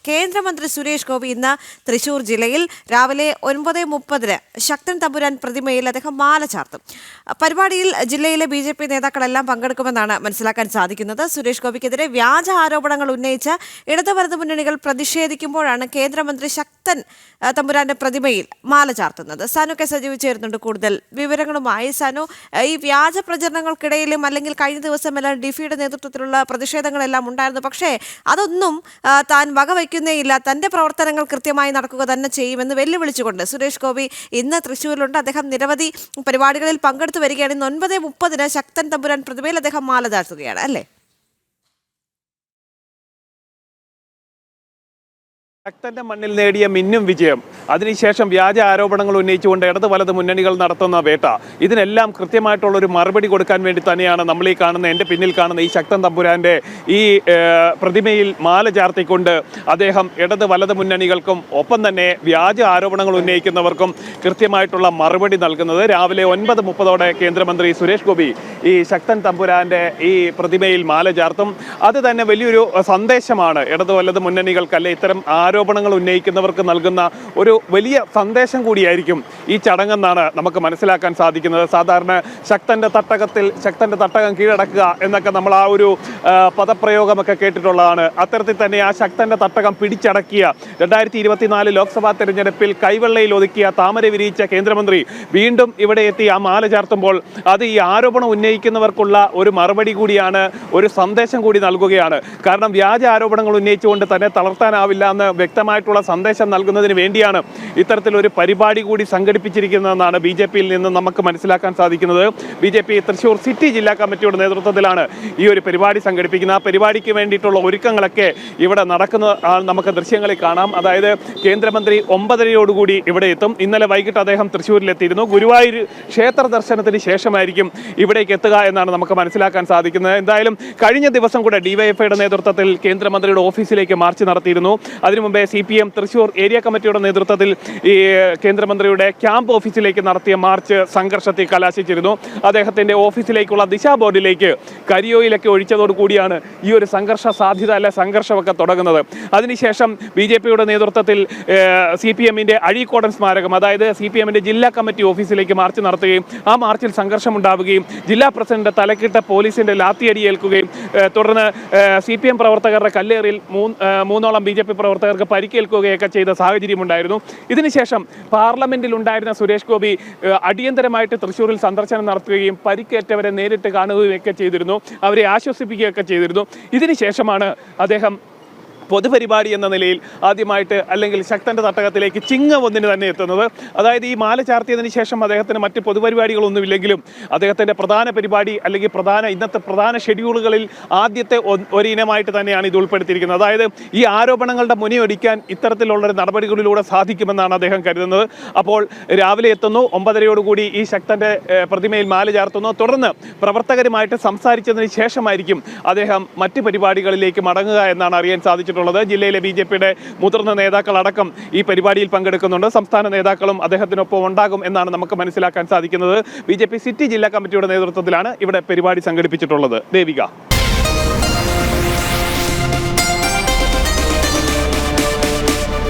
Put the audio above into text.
കേന്ദ്രമന്ത്രി സുരേഷ് ഗോപി ഇന്ന് തൃശൂർ ജില്ലയിൽ രാവിലെ 9:30 ശക്തൻ തമ്പുരാൻ പ്രതിമയിൽ അദ്ദേഹം മാല ചാർത്തും. പരിപാടിയിൽ ജില്ലയിലെ BJP നേതാക്കളെല്ലാം പങ്കെടുക്കുമെന്നാണ് മനസ്സിലാക്കാൻ സാധിക്കുന്നത്. സുരേഷ് ഗോപിക്കെതിരെ വ്യാജ ആരോപണങ്ങൾ ഉന്നയിച്ച ഇടത് വലത് മുന്നണികൾ പ്രതിഷേധിക്കുമ്പോഴാണ് കേന്ദ്രമന്ത്രി ശക്തൻ തമ്പുരാന്റെ പ്രതിമയിൽ മാല ചാർത്തുന്നത്. സനു കെ സജീവ് ചേരുന്നുണ്ട് കൂടുതൽ വിവരങ്ങളുമായി. സനു, ഈ വ്യാജ പ്രചരണങ്ങൾക്കിടയിലും അല്ലെങ്കിൽ കഴിഞ്ഞ ദിവസമെല്ലാം ഡിഫിയുടെ നേതൃത്വത്തിലുള്ള പ്രതിഷേധങ്ങളെല്ലാം ഉണ്ടായിരുന്നു. പക്ഷേ അതൊന്നും താൻ വകവയ്ക്കുന്നേയില്ല, തന്റെ പ്രവർത്തനങ്ങൾ കൃത്യമായി നടക്കുക തന്നെ ചെയ്യുമെന്ന് വെല്ലുവിളിച്ചുകൊണ്ട് സുരേഷ് ഗോപി ഇന്ന് തൃശ്ശൂരിലുണ്ട്. അദ്ദേഹം നിരവധി പരിപാടികളിൽ പങ്കെടുത്തു വരികയാണ്. ഇന്ന് 9:30 ശക്തൻ തമ്പുരാൻ പ്രതിമയിൽ അദ്ദേഹം മാല ചാർത്തുകയാണ് അല്ലേ? ശക്തന്റെ മണ്ണിൽ നേടിയ മിന്നും വിജയം, അതിനുശേഷം വ്യാജ ആരോപണങ്ങൾ ഉന്നയിച്ചുകൊണ്ട് ഇടത് വലത് മുന്നണികൾ നടത്തുന്ന വേട്ട, ഇതിനെല്ലാം കൃത്യമായിട്ടുള്ളൊരു മറുപടി കൊടുക്കാൻ വേണ്ടി തന്നെയാണ് നമ്മൾ ഈ കാണുന്ന, എൻ്റെ പിന്നിൽ കാണുന്ന ഈ ശക്തൻ തമ്പുരാൻ്റെ ഈ പ്രതിമയിൽ മാല ചാർത്തിക്കൊണ്ട് അദ്ദേഹം ഇടത് വലത് മുന്നണികൾക്കും ഒപ്പം തന്നെ വ്യാജ ആരോപണങ്ങൾ ഉന്നയിക്കുന്നവർക്കും കൃത്യമായിട്ടുള്ള മറുപടി നൽകുന്നത്. രാവിലെ 9:30 കേന്ദ്രമന്ത്രി സുരേഷ് ഗോപി ഈ ശക്തൻ തമ്പുരാൻ്റെ ഈ പ്രതിമയിൽ മാല ചാർത്തും. അത് തന്നെ വലിയൊരു സന്ദേശമാണ് ഇടത് വലത് മുന്നണികൾക്കല്ലേ ഇത്തരം ആരോപണങ്ങൾ ഉന്നയിക്കുന്നവർക്ക് നൽകുന്ന ഒരു വലിയ സന്ദേശം കൂടിയായിരിക്കും ഈ ചടങ്ങെന്നാണ് നമുക്ക് മനസ്സിലാക്കാൻ സാധിക്കുന്നത്. സാധാരണ ശക്തന്റെ തട്ടകം കീഴടക്കുക എന്നൊക്കെ നമ്മൾ ആ ഒരു പദപ്രയോഗമൊക്കെ കേട്ടിട്ടുള്ളതാണ്. അത്തരത്തിൽ തന്നെ ആ ശക്തന്റെ തട്ടകം പിടിച്ചടക്കിയ 2024 ലോക്സഭാ തെരഞ്ഞെടുപ്പിൽ കൈവെള്ളയിൽ ഒതുക്കിയ താമര വിരിയിച്ച കേന്ദ്രമന്ത്രി വീണ്ടും ഇവിടെ എത്തി ആ മാല ചാർത്തുമ്പോൾ അത് ഈ ആരോപണം ഉന്നയിക്കുന്നവർക്കുള്ള ഒരു മറുപടി കൂടിയാണ്, ഒരു സന്ദേശം കൂടി നൽകുകയാണ്. കാരണം വ്യാജ ആരോപണങ്ങൾ ഉന്നയിച്ചുകൊണ്ട് തന്നെ തളർത്താനാവില്ല എന്ന് വ്യക്തമായിട്ടുള്ള സന്ദേശം നൽകുന്നതിന് വേണ്ടിയാണ് ഇത്തരത്തിലൊരു പരിപാടി കൂടി സംഘടിപ്പിച്ചിരിക്കുന്നതെന്നാണ് BJPയിൽ നിന്ന് നമുക്ക് മനസ്സിലാക്കാൻ സാധിക്കുന്നത്. BJP തൃശ്ശൂർ സിറ്റി ജില്ലാ കമ്മിറ്റിയുടെ നേതൃത്വത്തിലാണ് ഈ ഒരു പരിപാടി സംഘടിപ്പിക്കുന്നത്. ആ പരിപാടിക്ക് വേണ്ടിയിട്ടുള്ള ഒരുക്കങ്ങളൊക്കെ ഇവിടെ നടക്കുന്ന നമുക്ക് ദൃശ്യങ്ങളിൽ കാണാം. അതായത് കേന്ദ്രമന്ത്രി 9:30 ഇവിടെ എത്തും. ഇന്നലെ വൈകിട്ട് അദ്ദേഹം തൃശ്ശൂരിലെത്തിയിരുന്നു. ഗുരുവായൂർ ക്ഷേത്ര ദർശനത്തിന് ശേഷമായിരിക്കും ഇവിടേക്ക് എത്തുക എന്നാണ് നമുക്ക് മനസ്സിലാക്കാൻ സാധിക്കുന്നത്. എന്തായാലും കഴിഞ്ഞ ദിവസം കൂടെ DYFIയുടെ നേതൃത്വത്തിൽ കേന്ദ്രമന്ത്രിയുടെ ഓഫീസിലേക്ക് മാർച്ച് നടത്തിയിരുന്നു. അതിനു മുമ്പേ CPM തൃശ്ശൂർ ഏരിയ കമ്മിറ്റിയുടെ നേതൃത്വത്തിൽ ഈ കേന്ദ്രമന്ത്രിയുടെ ക്യാമ്പ് ഓഫീസിലേക്ക് നടത്തിയ മാർച്ച് സംഘർഷത്തിൽ കലാശിച്ചിരുന്നു. അദ്ദേഹത്തിന്റെ ഓഫീസിലേക്കുള്ള ദിശാ ബോർഡിലേക്ക് കരിയോയിലൊക്കെ ഒഴിച്ചതോടുകൂടിയാണ് ഈ ഒരു സംഘർഷ സാധ്യത അല്ലെ സംഘർഷമൊക്കെ തുടങ്ങുന്നത്. അതിനുശേഷം BJPയുടെ നേതൃത്വത്തിൽ CPMന്റെ അഴീക്കോടൻ സ്മാരകം, അതായത് CPMന്റെ ജില്ലാ കമ്മിറ്റി ഓഫീസിലേക്ക് മാർച്ച് നടത്തുകയും ആ മാർച്ചിൽ സംഘർഷമുണ്ടാവുകയും ജില്ലാ പ്രസിഡന്റ് തലക്കിട്ട പോലീസിന്റെ ലാത്തിയടി ഏൽക്കുകയും തുടർന്ന് CPM പ്രവർത്തകരുടെ കല്ലേറിൽ മൂന്നോളം BJP പ്രവർത്തകർക്ക് പരിക്കേൽക്കുകയൊക്കെ ചെയ്ത സാഹചര്യമുണ്ടായിരുന്നു. ഇതിനുശേഷം പാർലമെന്റിൽ ഉണ്ടായിരുന്ന സുരേഷ് ഗോപി അടിയന്തരമായിട്ട് തൃശ്ശൂരിൽ സന്ദർശനം നടത്തുകയും പരിക്കേറ്റവരെ നേരിട്ട് കാണുകയൊക്കെ ചെയ്തിരുന്നു, അവരെ ആശ്വസിപ്പിക്കുകയൊക്കെ ചെയ്തിരുന്നു. ഇതിനുശേഷമാണ് അദ്ദേഹം പൊതുപരിപാടി എന്ന നിലയിൽ ആദ്യമായിട്ട് അല്ലെങ്കിൽ ശക്തന്റെ തട്ടകത്തിലേക്ക് ചിങ്ങം 1 തന്നെ എത്തുന്നത്. അതായത് ഈ മാല ചാർത്തിയതിനു ശേഷം അദ്ദേഹത്തിന് മറ്റ് പൊതുപരിപാടികളൊന്നുമില്ലെങ്കിലും അദ്ദേഹത്തിന്റെ പ്രധാന പരിപാടി അല്ലെങ്കിൽ ഇന്നത്തെ പ്രധാന ഷെഡ്യൂളുകളിൽ ആദ്യത്തെ ഒരു ഇനമായിട്ട് തന്നെയാണ് ഇത് ഉൾപ്പെടുത്തിയിരിക്കുന്നത്. അതായത് ഈ ആരോപണങ്ങളുടെ മുനയൊടിക്കാൻ ഇത്തരത്തിലുള്ളൊരു നടപടികളിലൂടെ സാധിക്കുമെന്നാണ് അദ്ദേഹം കരുതുന്നത്. അപ്പോൾ രാവിലെ എത്തുന്നു, 9:30 ഈ ശക്തന്റെ പ്രതിമയിൽ മാല ചാർത്തുന്നു. തുടർന്ന് പ്രവർത്തകരുമായിട്ട് സംസാരിച്ചതിന് ശേഷമായിരിക്കും അദ്ദേഹം മറ്റ് പരിപാടികളിലേക്ക് മടങ്ങുക എന്നാണ് അറിയാൻ സാധിച്ചത്. ജില്ലയിലെ BJPയുടെ മുതിർന്ന നേതാക്കളടക്കം ഈ പരിപാടിയിൽ പങ്കെടുക്കുന്നുണ്ട്. സംസ്ഥാന നേതാക്കളും അദ്ദേഹത്തിനൊപ്പം ഉണ്ടാകും എന്നാണ് നമുക്ക് മനസ്സിലാക്കാൻ സാധിക്കുന്നത്. BJP സിറ്റി ജില്ലാ കമ്മിറ്റിയുടെ നേതൃത്വത്തിലാണ് ഇവിടെ പരിപാടി സംഘടിപ്പിച്ചിട്ടുള്ളത്. ദേവിക.